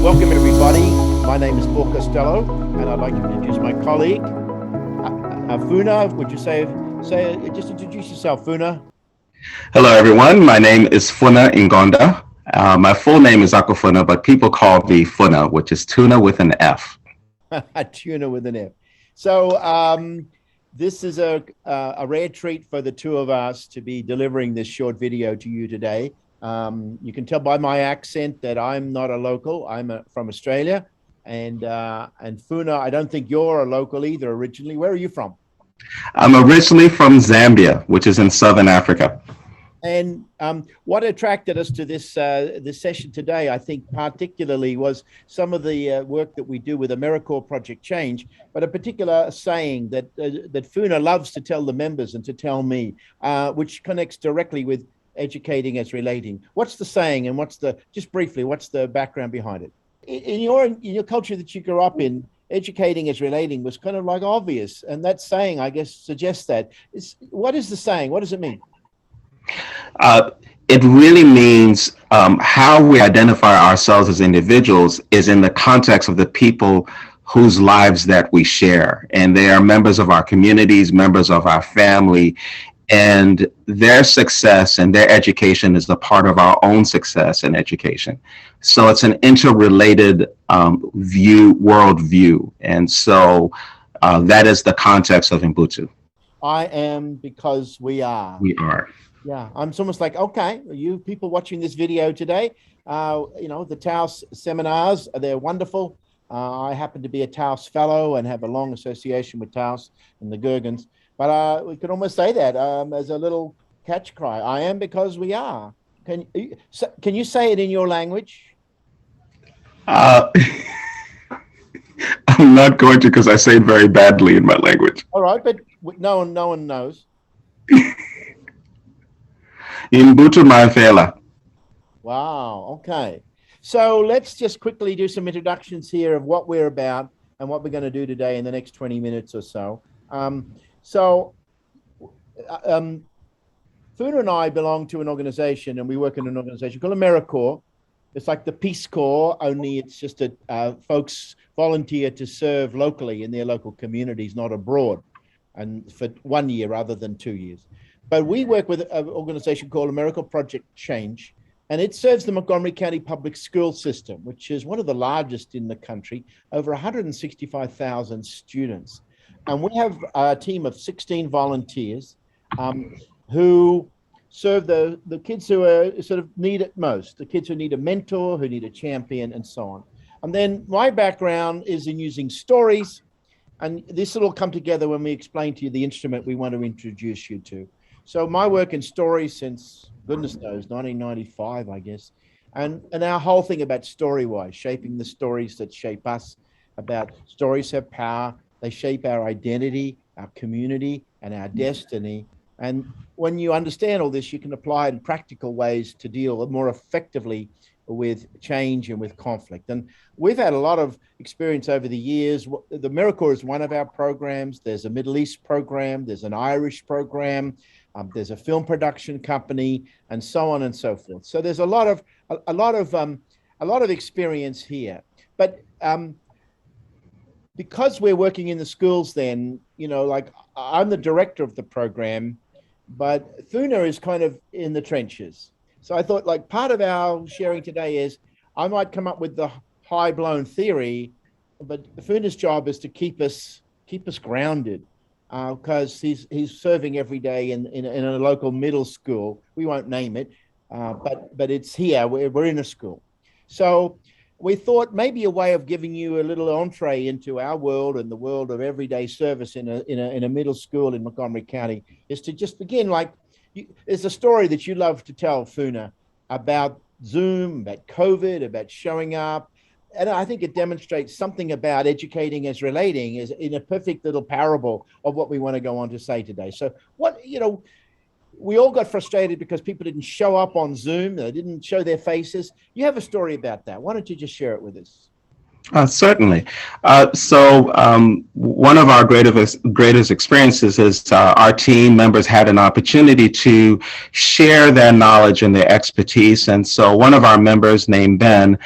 Welcome everybody. My name is Paul Costello, and I'd like to introduce my colleague, Funa. Would you just introduce yourself, Funa? Hello, everyone. My name is Funa Ingonda. My full name is Akufuna, but people call me Funa, which is tuna with an F. Tuna with an F. So this is a rare treat for the two of us to be delivering this short video to you today. You can tell by my accent that I'm not a local. I'm from Australia, and Funa, I don't think you're a local either originally. Where are you from? I'm originally from Zambia, which is in Southern Africa. And what attracted us to this session today, I think, particularly was some of the work that we do with AmeriCorps Project Change, but a particular saying that Funa loves to tell the members and to tell me, which connects directly with educating as relating. What's the saying, and just briefly, what's the background behind it? In your culture that you grew up in, educating as relating was kind of like obvious, and that saying, I guess, suggests that. What is the saying? What does it mean? It really means how we identify ourselves as individuals is in the context of the people whose lives that we share. And they are members of our communities, members of our family, and their success and their education is a part of our own success and education. So it's an interrelated worldview. And so that is the context of Ubuntu. I am because we are. We are. Yeah, I'm almost like, okay, you people watching this video today, the Taos seminars, they're wonderful. I happen to be a Taos fellow and have a long association with Taos and the Gurgens. But we could almost say that as a little catch cry. I am because we are. Can you say it in your language? I'm not going to, because I say it very badly in my language. All right, but no one knows. Ubuntu Manfela. Wow. Okay. So let's just quickly do some introductions here of what we're about and what we're going to do today in the next 20 minutes or so. Funa and I belong to an organization, and we work in an organization called AmeriCorps. It's like the Peace Corps, only it's just that folks volunteer to serve locally in their local communities, not abroad, and for 1 year rather than 2 years. But we work with an organization called AmeriCorps Project Change, and it serves the Montgomery County public school system, which is one of the largest in the country, over 165,000 students. And we have a team of 16 volunteers who serve the kids who are sort of need it most, the kids who need a mentor, who need a champion, and so on. And then my background is in using stories, and this will all come together when we explain to you the instrument we want to introduce you to. So my work in stories since, goodness knows, 1995, I guess. And our whole thing about Storywise, shaping the stories that shape us, about stories have power. They shape our identity, our community, and our destiny. And when you understand all this, you can apply it in practical ways to deal more effectively with change and with conflict. And we've had a lot of experience over the years. The AmeriCorps is one of our programs. There's a Middle East program. There's an Irish program. There's a film production company, and so on and so forth. So there's a lot of experience here. But because we're working in the schools, then like I'm the director of the program, but Funa is kind of in the trenches. So I thought, like, part of our sharing today is I might come up with the high-blown theory, but Funa's job is to keep us grounded. Because he's serving every day in a local middle school. We won't name it, but it's here. We're in a school. So we thought maybe a way of giving you a little entree into our world and the world of everyday service in a middle school in Montgomery County is to just begin there's a story that you love to tell, Funa, about Zoom, about COVID, about showing up. And I think it demonstrates something about educating as relating is in a perfect little parable of what we want to go on to say today. So we all got frustrated because people didn't show up on Zoom. They didn't show their faces. You have a story about that. Why don't you just share it with us? Certainly. One of our greatest experiences is our team members had an opportunity to share their knowledge and their expertise. And so one of our members named Ben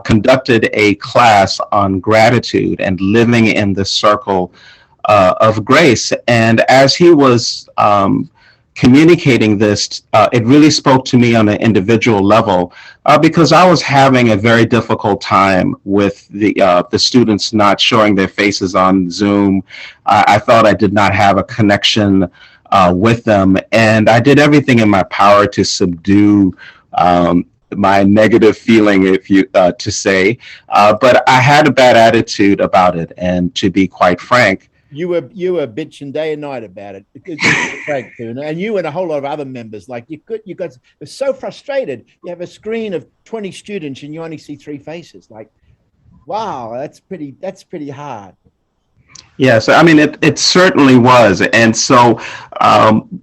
conducted a class on gratitude and living in the circle of grace. And as he was communicating this, it really spoke to me on an individual level because I was having a very difficult time with the students not showing their faces on Zoom. I thought I did not have a connection with them, and I did everything in my power to subdue my negative feeling, if you to say, but I had a bad attitude about it, and to be quite frank. You were bitching day and night about it. Frank too, and you and a whole lot of other members. Like you got so frustrated. You have a screen of 20 students and you only see 3 faces. Like, wow, that's pretty hard. Yes, I mean, it certainly was. And so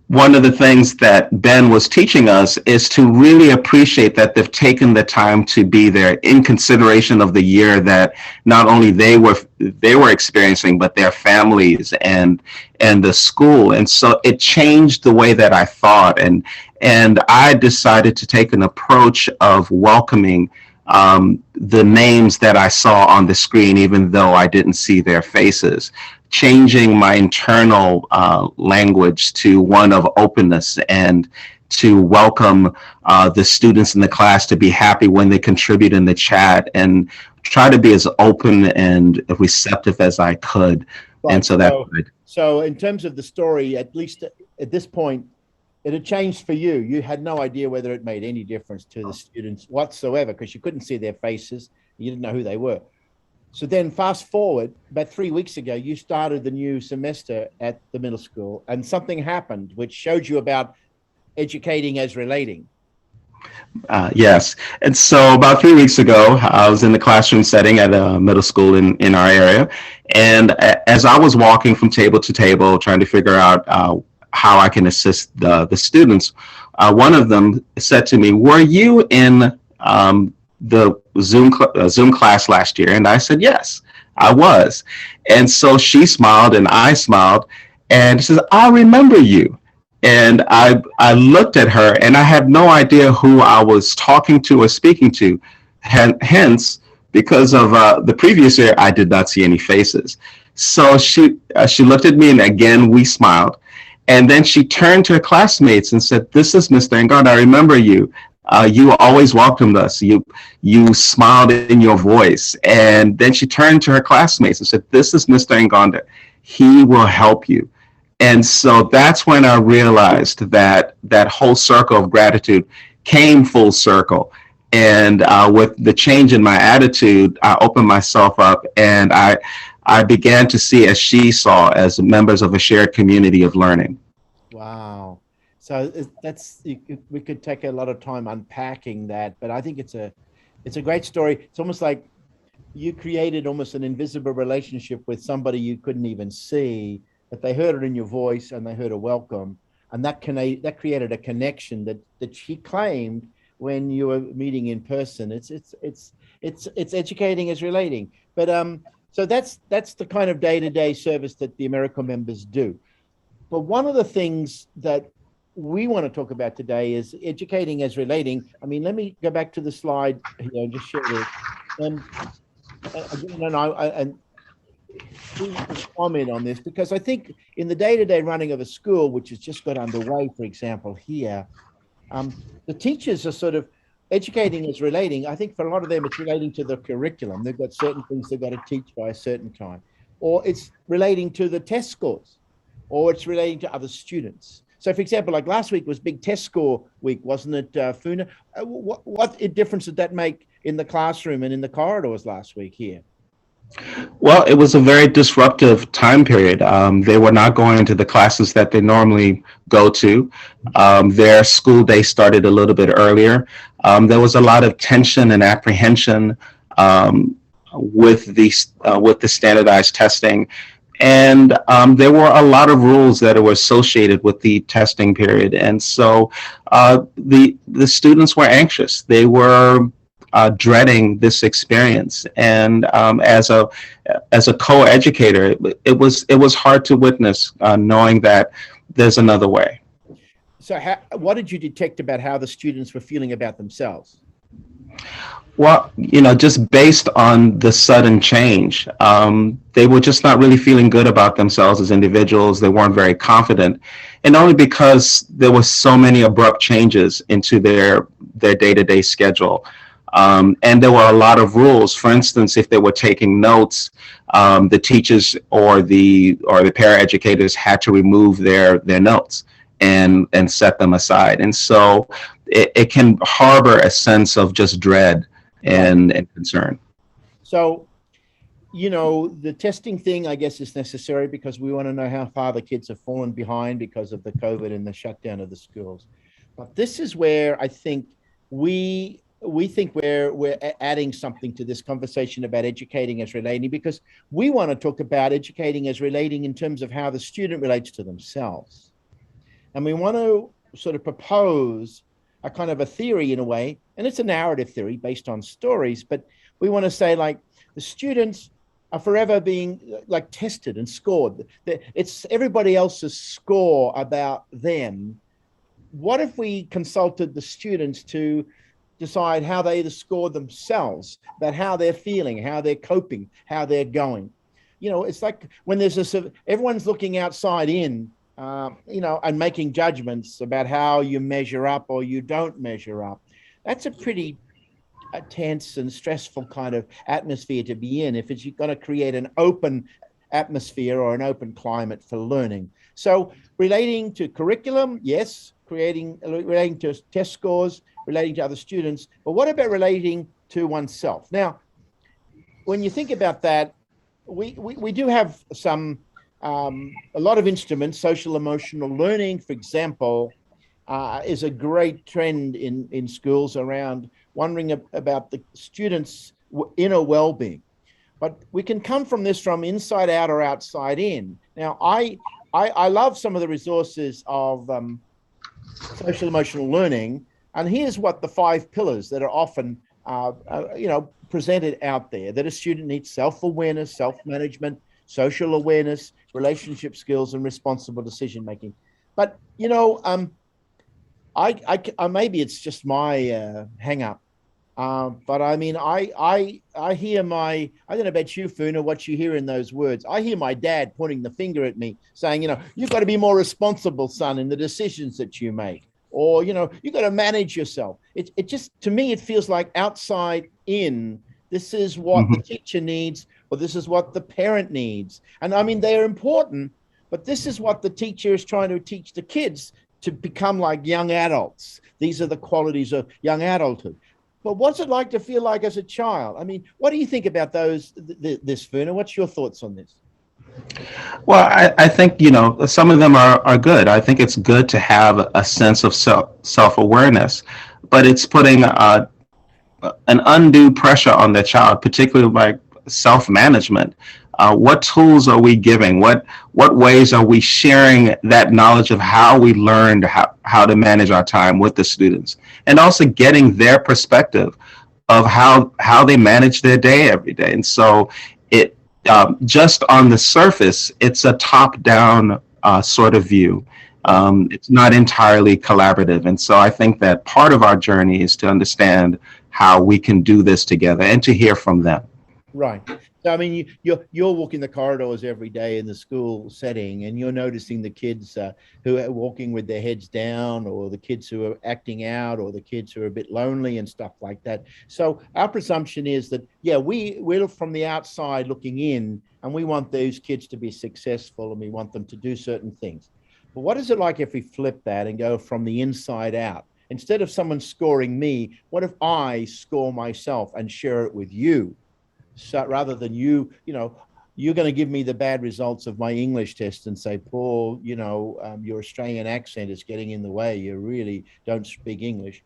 one of the things that Ben was teaching us is to really appreciate that they've taken the time to be there in consideration of the year that not only they were experiencing, but their families and the school. And so it changed the way that I thought. And I decided to take an approach of welcoming the names that I saw on the screen, even though I didn't see their faces, changing my internal language to one of openness and to welcome the students in the class to be happy when they contribute in the chat and try to be as open and receptive as I could. Right. And so so in terms of the story, at least at this point, it had changed for you. You had no idea whether it made any difference to the students whatsoever because you couldn't see their faces. You didn't know who they were. So then fast forward, about 3 weeks ago, you started the new semester at the middle school and something happened which showed you about educating as relating. Yes. And so about 3 weeks ago, I was in the classroom setting at a middle school in our area. And as I was walking from table to table, trying to figure out how I can assist the students, one of them said to me, "Were you in the Zoom class last year?" And I said, "Yes, I was." And so she smiled and I smiled and she says, "I remember you." And I looked at her and I had no idea who I was talking to or speaking to. Hence, because of the previous year, I did not see any faces. So she looked at me and again, we smiled. And then she turned to her classmates and said, "This is Mr. Ngard. I remember you. You always welcomed us. You smiled in your voice." And then she turned to her classmates and said, "This is Mr. Ngard. He will help you." And so that's when I realized that that whole circle of gratitude came full circle. And with the change in my attitude, I opened myself up and I began to see as she saw as members of a shared community of learning. Wow. So we could take a lot of time unpacking that, but I think it's a great story. It's almost like you created almost an invisible relationship with somebody you couldn't even see, but they heard it in your voice and they heard a welcome, and that created a connection that she claimed when you were meeting in person. It's educating as relating, but so that's the kind of day-to-day service that the AmeriCorps members do. But one of the things that we want to talk about today is educating as relating. I mean, let me go back to the slide here and just share this. And please comment on this, because I think in the day-to-day running of a school, which has just got underway, for example, here, the teachers are sort of educating as relating. I think for a lot of them, it's relating to the curriculum. They've got certain things they've got to teach by a certain time, or it's relating to the test scores, or it's relating to other students. So, for example, like last week was big test score week, wasn't it, Funa? What difference did that make in the classroom and in the corridors last week here? Well, it was a very disruptive time period. They were not going to the classes that they normally go to. Their school day started a little bit earlier. There was a lot of tension and apprehension with the standardized testing. And there were a lot of rules that were associated with the testing period. And so the students were anxious. They were dreading this experience. And as a co-educator, it was hard to witness, knowing that there's another way. So what did you detect about how the students were feeling about themselves? Well, just based on the sudden change, they were just not really feeling good about themselves as individuals. They weren't very confident, and only because there were so many abrupt changes into their day-to-day schedule. And there were a lot of rules. For instance, if they were taking notes, the teachers or the paraeducators had to remove their notes and set them aside. And so it can harbor a sense of just dread Right. and concern. So, the testing thing, I guess, is necessary because we want to know how far the kids have fallen behind because of the COVID and the shutdown of the schools. But this is where I think we think we're adding something to this conversation about educating as relating, because we want to talk about educating as relating in terms of how the student relates to themselves. And we want to sort of propose a kind of a theory in a way, and it's a narrative theory based on stories, but we want to say, like, the students are forever being like tested and scored. It's everybody else's score about them. What if we consulted the students to decide how they score themselves, about how they're feeling, how they're coping, how they're going? It's like when everyone's looking outside in, and making judgments about how you measure up or you don't measure up. That's a pretty tense and stressful kind of atmosphere to be in if you're going to create an open atmosphere or an open climate for learning. So relating to curriculum, yes, relating to test scores, relating to other students, but what about relating to oneself? Now, when you think about that, we do have a lot of instruments. Social emotional learning, for example, is a great trend in schools around wondering about the students' inner well-being. But we can come from this from inside out or outside in. Now, I love some of the resources of social emotional learning, and here's what the 5 pillars that are often presented out there: that a student needs self-awareness, self-management, social awareness, relationship skills, and responsible decision making. But I maybe it's just my hang up. But I mean, I hear I don't know about you, Funa, what you hear in those words. I hear my dad pointing the finger at me, saying, you've got to be more responsible, son, in the decisions that you make, or you've got to manage yourself. It just, to me, it feels like outside in. This is what the teacher needs, or this is what the parent needs. And I mean, they are important, but this is what the teacher is trying to teach the kids to become like young adults. These are the qualities of young adulthood. But what's it like to feel like as a child? I mean, what do you think about this, Funa? What's your thoughts on this? Well, I think, some of them are good. I think it's good to have a sense of self-awareness, but it's putting an undue pressure on the child, particularly like self-management. What tools are we giving? What ways are we sharing that knowledge of how we learned how to manage our time with the students, and also getting their perspective of how they manage their day every day. And so it just on the surface, it's a top-down sort of view. It's not entirely collaborative. And so I think that part of our journey is to understand how we can do this together and to hear from them. Right. So, I mean, you're walking the corridors every day in the school setting, and you're noticing the kids who are walking with their heads down, or the kids who are acting out, or the kids who are a bit lonely and stuff like that. So our presumption is that, yeah, we're from the outside looking in, and we want those kids to be successful, and we want them to do certain things. But what is it like if we flip that and go from the inside out? Instead of someone scoring me, what if I score myself and share it with you? So rather than you're going to give me the bad results of my English test and say, Paul, your Australian accent is getting in the way. You really don't speak English.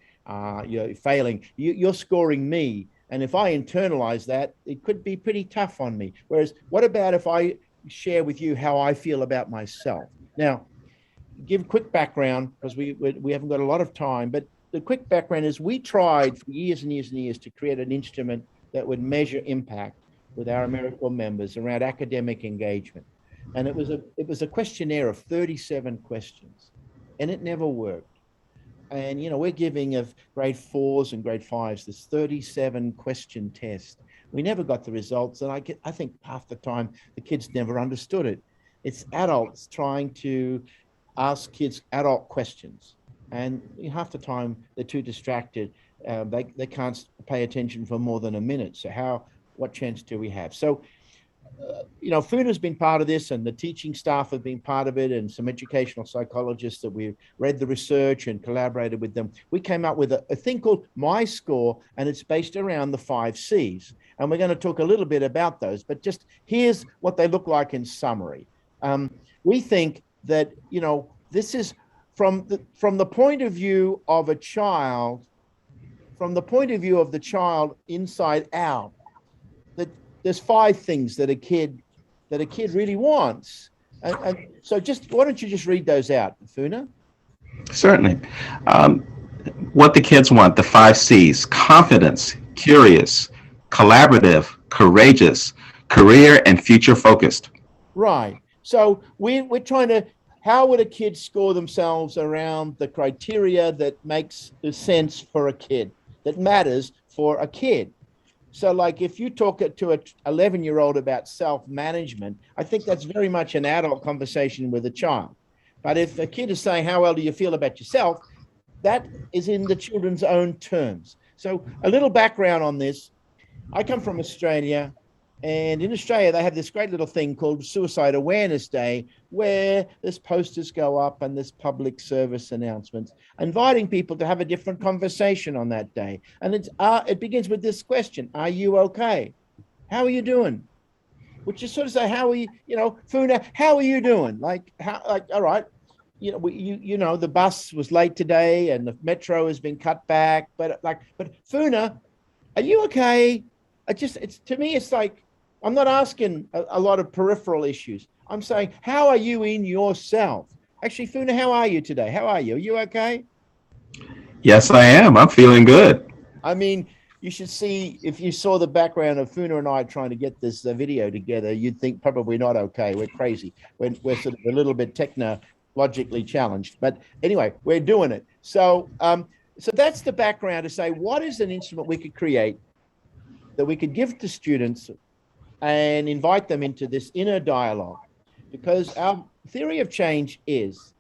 You're failing. You're scoring me. And if I internalize that, it could be pretty tough on me. Whereas what about if I share with you how I feel about myself? Now, give quick background, because we haven't got a lot of time, but the quick background is we tried for years and years and years to create an instrument that would measure impact with our AmeriCorps members around academic engagement. And it was a questionnaire of 37 questions, and it never worked. And we're giving of grade 4s and grade 5s this 37 question test. We never got the results, and I think half the time the kids never understood it. It's adults trying to ask kids adult questions, and half the time they're too distracted. They can't pay attention for more than a minute. So what chance do we have? So FUNA's been part of this, and the teaching staff have been part of it, and some educational psychologists that we've read the research and collaborated with them. We came up with a thing called Myscore, and it's based around the 5 C's. And we're going to talk a little bit about those, but just here's what they look like in summary. We think that, this is from the point of view of a child, from the point of view of the child inside out, that there's 5 things that a kid really wants. And so why don't you just read those out, Funa? Certainly. What the kids want, the 5 C's: confidence, curious, collaborative, courageous, career, and future focused. Right. So we're trying to, how would a kid score themselves around the criteria that makes sense for a kid, that matters for a kid? So like if you talk to an 11-year-old about self-management, I think that's very much an adult conversation with a child. But if a kid is saying, how well do you feel about yourself? That is in the children's own terms. So a little background on this. I come from Australia, and in Australia, they have this great little thing called Suicide Awareness Day, where there's posters go up and there's public service announcements, inviting people to have a different conversation on that day. And it begins with this question: are you okay? How are you doing? Which is sort of say, how are you, Funa, how are you doing? All right, the bus was late today and the metro has been cut back, but Funa, are you okay? To me, it's like, I'm not asking a lot of peripheral issues. I'm saying, how are you in yourself? Actually, Funa, how are you today? How are you? Are you okay? Yes, I am. I'm feeling good. I mean, you should see, if you saw the background of Funa and I trying to get this video together, you'd think probably not okay. We're crazy. We're sort of a little bit technologically challenged. But anyway, we're doing it. So, so that's the background to say, what is an instrument we could create that we could give to students and invite them into this inner dialogue? Because our theory of change is,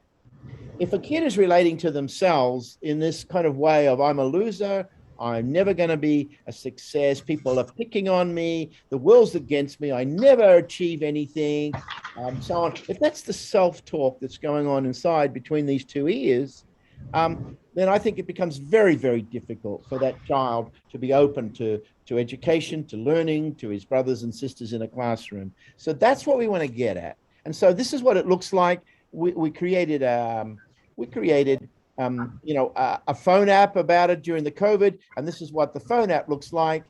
if a kid is relating to themselves in this kind of way of, I'm a loser, I'm never going to be a success, people are picking on me, the world's against me, I never achieve anything, so on. If that's the self-talk that's going on inside between these 2 ears, then I think it becomes very, very difficult for that child to be open to education, to learning, to his brothers and sisters in a classroom. So that's what we want to get at. And so this is what it looks like. We created a phone app about it during the COVID, and this is what the phone app looks like.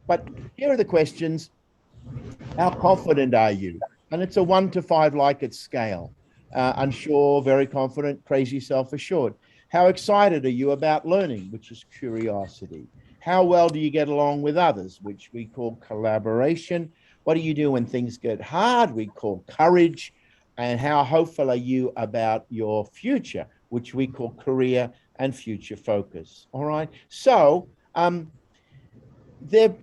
But here are the questions. How confident are you? And it's a 1 to 5 Likert scale. Unsure, very confident, crazy, self-assured. How excited are you about learning, which is curiosity? How well do you get along with others, which we call collaboration? What do you do when things get hard? We call courage. And how hopeful are you about your future, which we call career and future focus? All right. So the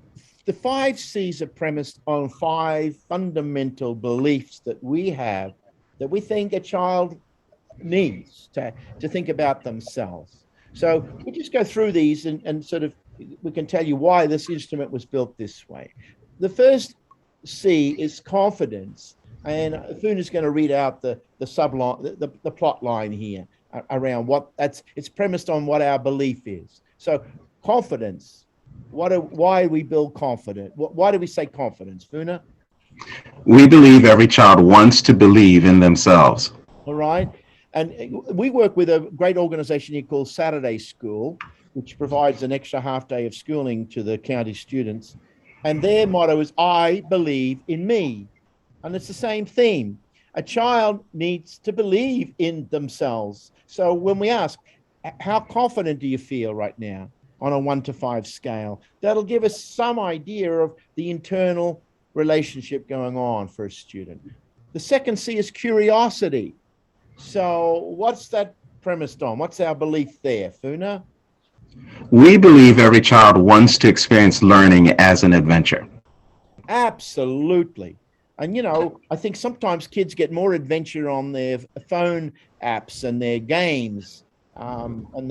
5 C's are premised on 5 fundamental beliefs that we have, that we think a child needs to think about themselves. So we just go through these and sort of, we can tell you why this instrument was built this way. The first C is confidence. And Funa's going to read out the subline, the plot line here around it's premised on what our belief is. So confidence, why we build confidence? Why do we say confidence, Funa? We believe every child wants to believe in themselves. All right. And we work with a great organization here called Saturday School, which provides an extra half day of schooling to the county students. And their motto is, I believe in me. And it's the same theme. A child needs to believe in themselves. So when we ask, How confident do you feel right now on a 1 to 5 scale? That'll give us some idea of the internal relationship going on for a student. The second C is curiosity. So what's that premised on? What's our belief there, Funa? We believe every child wants to experience learning as an adventure. Absolutely. And, I think sometimes kids get more adventure on their phone apps and their games. And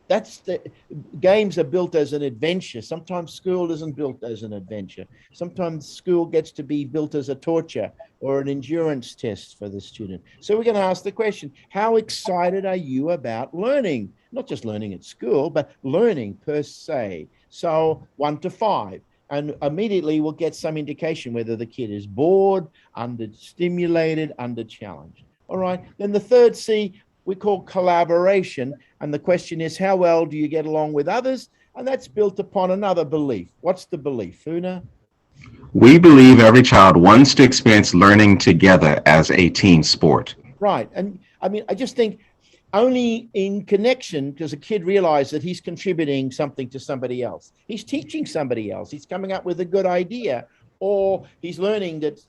that's the games are built as an adventure. Sometimes school isn't built as an adventure. Sometimes school gets to be built as a torture or an endurance test for the student. So we're going to ask the question, how excited are you about learning? Not just learning at school, but learning per se. So 1 to 5. And immediately we'll get some indication whether the kid is bored, understimulated, under-challenged. All right. Then the third C we call collaboration. And the question is, how well do you get along with others? And that's built upon another belief. What's the belief, Funa? We believe every child wants to experience learning together as a team sport. Right. And I mean, I just think only in connection does a kid realize that he's contributing something to somebody else. He's teaching somebody else. He's coming up with a good idea, or he's learning that,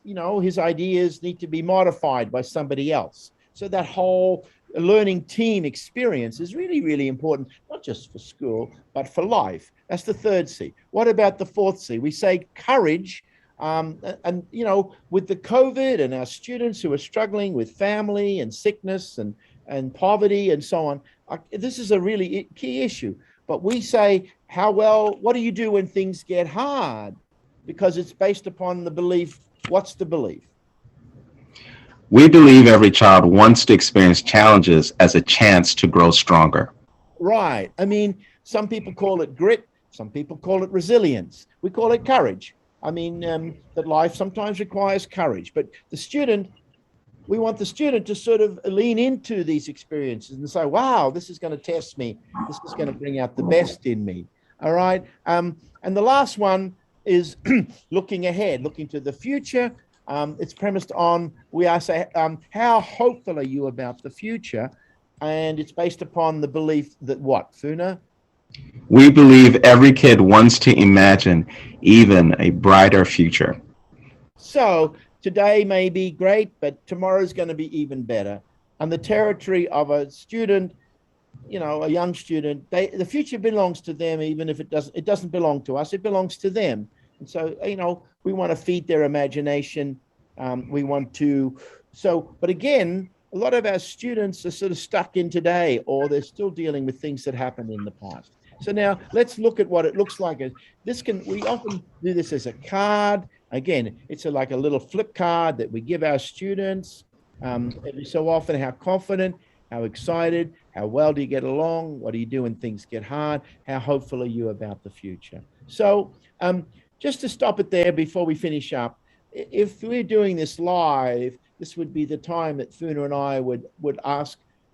his ideas need to be modified by somebody else. So that whole learning team experience is really, really important, not just for school, but for life. That's the third C. What about the fourth C? We say courage. And with the COVID and our students who are struggling with family and sickness and poverty and so on, this is a really key issue. But we say, what do you do when things get hard? Because it's based upon the belief. What's the belief? We believe every child wants to experience challenges as a chance to grow stronger. Right. I mean, some people call it grit. Some people call it resilience. We call it courage. I mean, that life sometimes requires courage. But we want the student to sort of lean into these experiences and say, wow, this is going to test me. This is going to bring out the best in me. All right. And the last one is looking ahead, looking to the future. It's premised on, how hopeful are you about the future? And it's based upon the belief that what, Funa? We believe every kid wants to imagine even a brighter future. So today may be great, but tomorrow's going to be even better. And the territory of a student, a young student, the future belongs to them, even if it doesn't belong to us, it belongs to them. And so, we want to feed their imagination. But again, a lot of our students are sort of stuck in today, or they're still dealing with things that happened in the past. So now let's look at what it looks like. We often do this as a card. Again, it's like a little flip card that we give our students. Every so often, how confident, how excited, how well do you get along? What do you do when things get hard? How hopeful are you about the future? So just to stop it there before we finish up, if we're doing this live, this would be the time that Funa and I would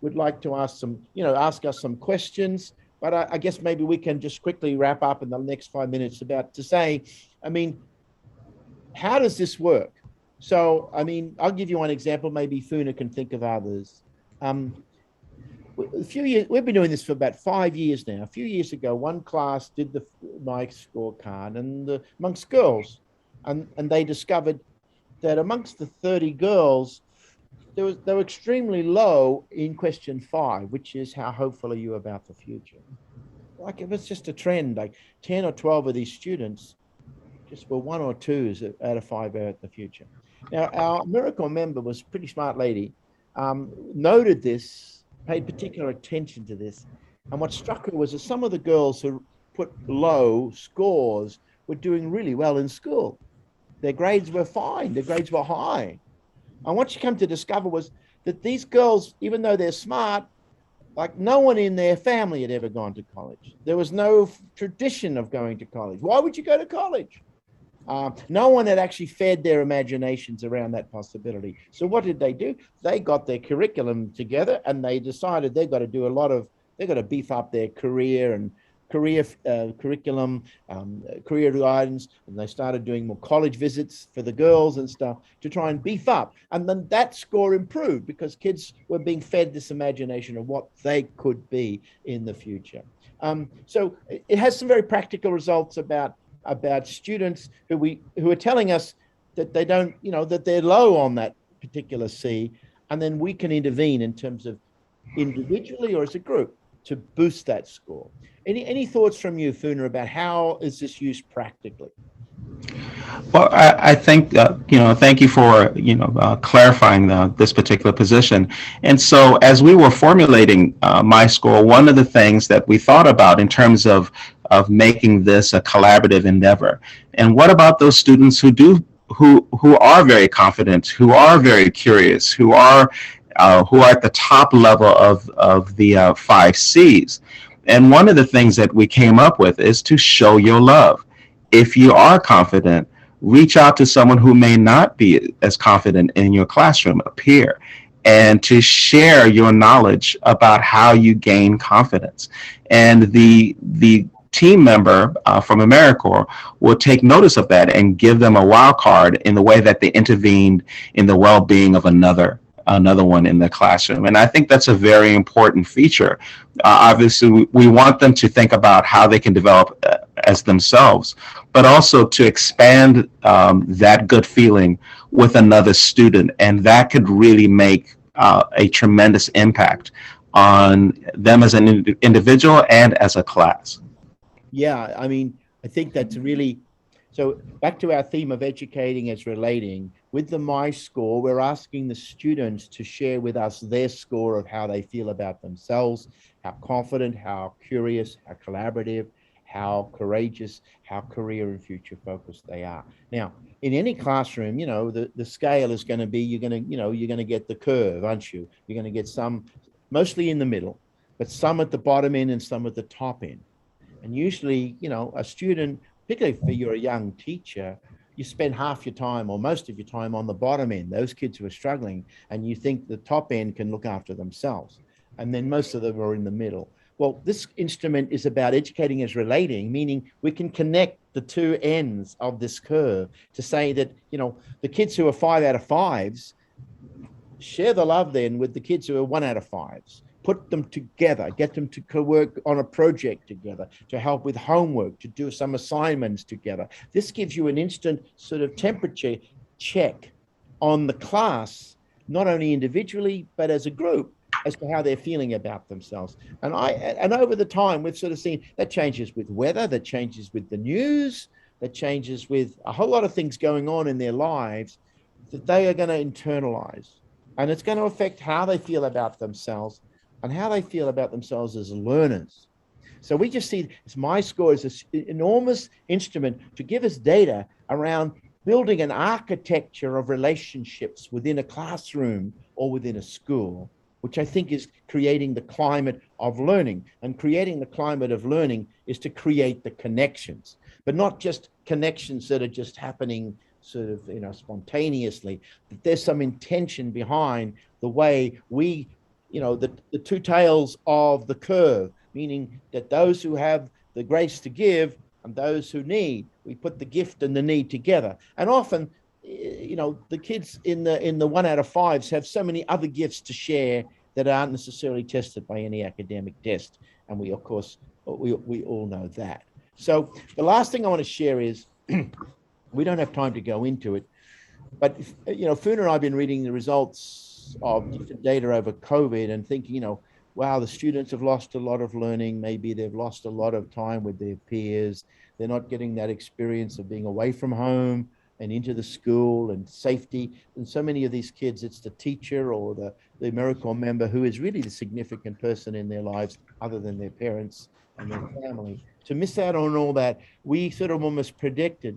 like to ask us some questions. But I guess maybe we can just quickly wrap up in the next 5 minutes how does this work? So, I'll give you one example. Maybe Funa can think of others. We've been doing this for about 5 years now. A few years ago, one class did the Myscore card amongst girls, and they discovered that amongst the 30 girls, they were extremely low in question 5, which is how hopeful are you about the future? Like it was just a trend, like 10 or 12 of these students just were 1 or 2s out of 5 about the future. Now, our Miracle member was a pretty smart lady, noted this, paid particular attention to this. And what struck her was that some of the girls who put low scores were doing really well in school. Their grades were fine, their grades were high. And what she came to discover was that these girls, even though they're smart, like no one in their family had ever gone to college. There was no tradition of going to college. Why would you go to college? No one had actually fed their imaginations around that possibility. So what did they do? They got their curriculum together and they decided they've got to beef up their career and curriculum, career guidance, and they started doing more college visits for the girls and stuff to try and beef up. And then that score improved because kids were being fed this imagination of what they could be in the future. So it has some very practical results about students who are telling us that they don't, that they're low on that particular C, and then we can intervene in terms of individually or as a group to boost that score. Any thoughts from you, Funa, about how is this used practically? Well, I think, thank you for, clarifying this particular position. And so as we were formulating Myscore, one of the things that we thought about in terms of making this a collaborative endeavor, and what about those students who are very confident, who are very curious, who are at the top level of the 5 Cs. And one of the things that we came up with is to show your love. If you are confident, reach out to someone who may not be as confident in your classroom, a peer, and to share your knowledge about how you gain confidence. And the team member from AmeriCorps will take notice of that and give them a wild card in the way that they intervened in the well-being of another one in the classroom. And I think that's a very important feature. Obviously, we want them to think about how they can develop as themselves, but also to expand that good feeling with another student. And that could really make a tremendous impact on them as an individual and as a class. Yeah, I mean, I think that's really, so back to our theme of educating as relating, with the Myscore, we're asking the students to share with us their score of how they feel about themselves, how confident, how curious, how collaborative, how courageous, how career and future focused they are. Now, in any classroom, the scale is going to be, you're going to get the curve, aren't you? You're going to get some mostly in the middle, but some at the bottom end and some at the top end. And usually, a student, particularly if you're a young teacher, you spend half your time or most of your time on the bottom end, those kids who are struggling, and you think the top end can look after themselves. And then most of them are in the middle. Well, this instrument is about educating as relating, meaning we can connect the two ends of this curve to say that, the kids who are 5 out of 5s, share the love then with the kids who are 1 out of 5s. Put them together, get them to work on a project together, to help with homework, to do some assignments together. This gives you an instant sort of temperature check on the class, not only individually, but as a group, as to how they're feeling about themselves. And over the time, we've sort of seen that changes with weather, that changes with the news, that changes with a whole lot of things going on in their lives that they are going to internalize. And it's going to affect how they feel about themselves and how they feel about themselves as learners. So we just see this Myscore as this enormous instrument to give us data around building an architecture of relationships within a classroom or within a school, which I think is creating the climate of learning. And creating the climate of learning is to create the connections, but not just connections that are just happening sort of, spontaneously. That there's some intention behind the way we, the two tails of the curve, meaning that those who have the grace to give and those who need, we put the gift and the need together. And often, the kids in the 1 out of 5s have so many other gifts to share that aren't necessarily tested by any academic test. And we, of course, we all know that. So the last thing I want to share is, we don't have time to go into it, but, Funa and I have been reading the results of different data over COVID and thinking, wow, the students have lost a lot of learning. Maybe they've lost a lot of time with their peers. They're not getting that experience of being away from home and into the school and safety. And so many of these kids, it's the teacher or the AmeriCorps member who is really the significant person in their lives other than their parents and their family. To miss out on all that, we sort of almost predicted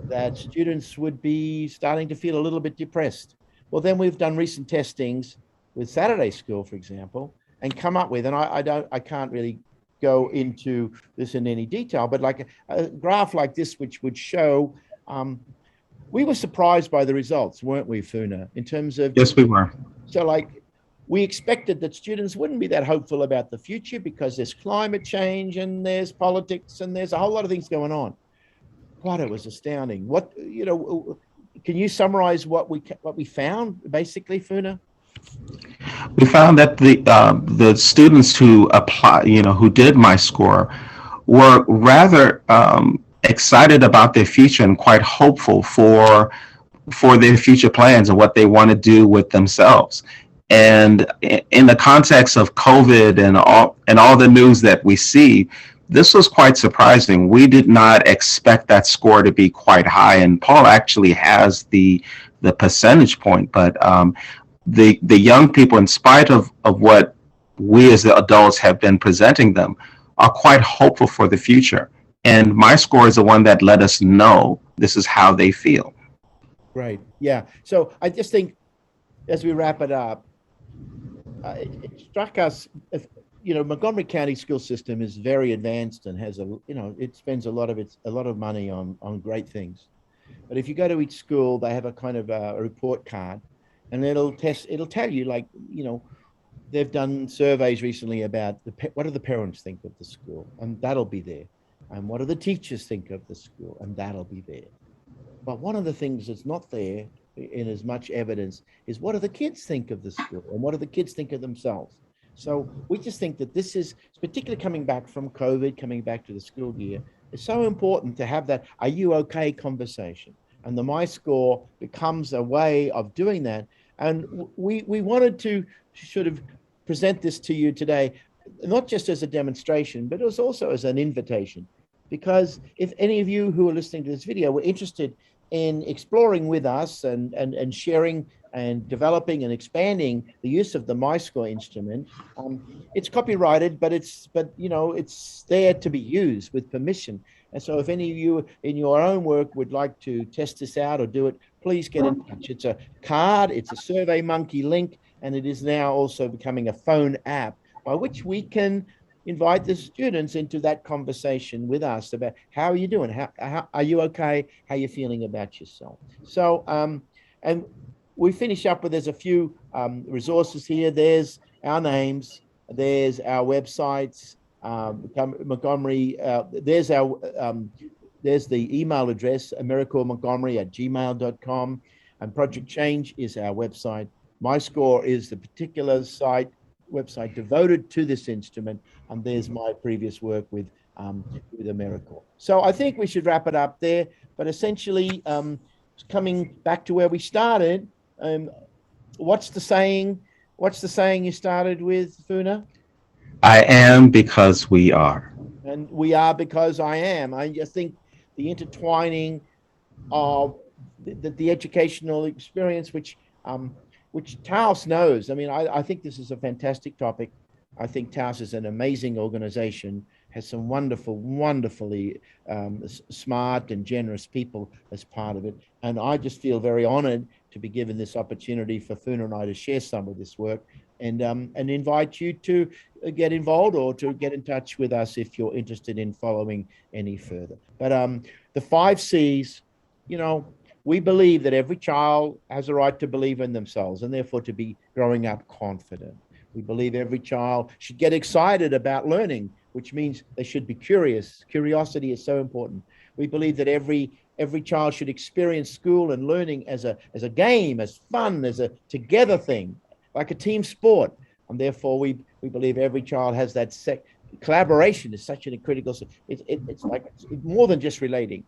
that students would be starting to feel a little bit depressed. Well, then we've done recent testings with Saturday School, for example, and come up with, and I can't really go into this in any detail, but like a graph like this, which would show, we were surprised by the results, weren't we, Funa, in terms of— Yes, we were. So like we expected that students wouldn't be that hopeful about the future because there's climate change and there's politics and there's a whole lot of things going on. God, it was astounding. What, can you summarize what we found basically, Funa? We found that the students who apply, who did Myscore, were rather excited about their future and quite hopeful for their future plans and what they want to do with themselves. And in the context of COVID and all the news that we see, this was quite surprising. We did not expect that score to be quite high, and Paul actually has the percentage point. But the young people, in spite of what we as the adults have been presenting them, are quite hopeful for the future. And Myscore is the one that let us know this is how they feel. Right. Yeah. So I just think as we wrap it up, it struck us, Montgomery County school system is very advanced and has it spends a lot of money on great things. But if you go to each school, they have a kind of a report card, and it'll tell you, like, they've done surveys recently about what do the parents think of the school, and that'll be there. And what do the teachers think of the school, and that'll be there. But one of the things that's not there in as much evidence is what do the kids think of the school, and what do the kids think of themselves. So we just think that this is, particularly coming back from COVID, coming back to the school year, it's so important to have that "are you okay" conversation. And the Myscore becomes a way of doing that. And we wanted to sort of present this to you today, not just as a demonstration, but it was also as an invitation. Because if any of you who are listening to this video were interested in exploring with us and sharing and developing and expanding the use of the Myscore instrument, it's copyrighted, but it's there to be used with permission. And so if any of you in your own work would like to test this out or do it, please get in touch. It's a card, it's a SurveyMonkey link, and it is now also becoming a phone app by which we can invite the students into that conversation with us about how are you doing? How are you okay? How are you feeling about yourself? So, and we finish up with, there's a few resources here. There's our names, there's our websites, Montgomery, there's the email address, AmericorMontgomery@gmail.com, and Project Change is our website. Myscore is the particular website devoted to this instrument, and there's my previous work with AmeriCorps. So I think we should wrap it up there, but essentially coming back to where we started, what's the saying you started with, Funa? I am because we are. And we are because I am. I just think the intertwining of the educational experience, which Taos knows. I mean, I think this is a fantastic topic. I think Taos is an amazing organization, has some wonderfully smart and generous people as part of it. And I just feel very honored to be given this opportunity for Funa and I to share some of this work, and invite you to get involved or to get in touch with us if you're interested in following any further. But the 5 C's, we believe that every child has a right to believe in themselves and therefore to be growing up confident. We believe every child should get excited about learning, which means they should be curious. Curiosity is so important. We believe that every child should experience school and learning as a game, as fun, as a together thing, like a team sport. And therefore we believe every child has that collaboration is such a critical, it's like more than just relating.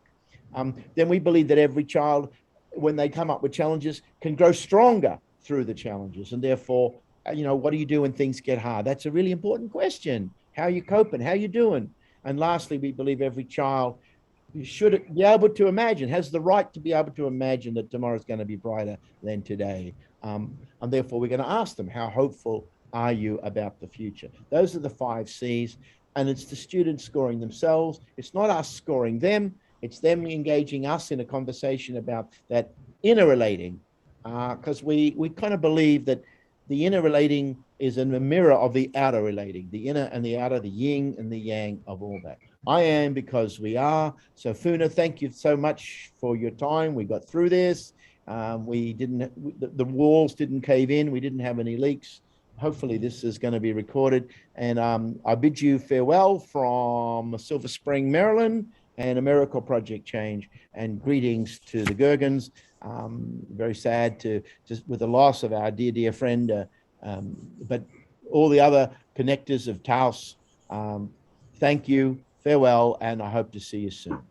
Then we believe that every child, when they come up with challenges, can grow stronger through the challenges. And therefore, what do you do when things get hard? That's a really important question. How are you coping? How are you doing? And lastly, we believe every child should be able to imagine, has the right to be able to imagine that tomorrow is going to be brighter than today. And therefore, we're going to ask them, how hopeful are you about the future? Those are the 5 C's. And it's the students scoring themselves. It's not us scoring them. It's them engaging us in a conversation about that inner relating, because we kind of believe that the inner relating is in the mirror of the outer relating, the inner and the outer, the yin and the yang of all that. I am because we are. So Funa, thank you so much for your time. We got through this. The walls didn't cave in. We didn't have any leaks. hopefully this is going to be recorded. And I bid you farewell from Silver Spring, Maryland, and AmeriCorps Project Change, and greetings to the Gergens. Very sad to with the loss of our dear friend, but all the other connectors of Taos, thank you, farewell, and I hope to see you soon.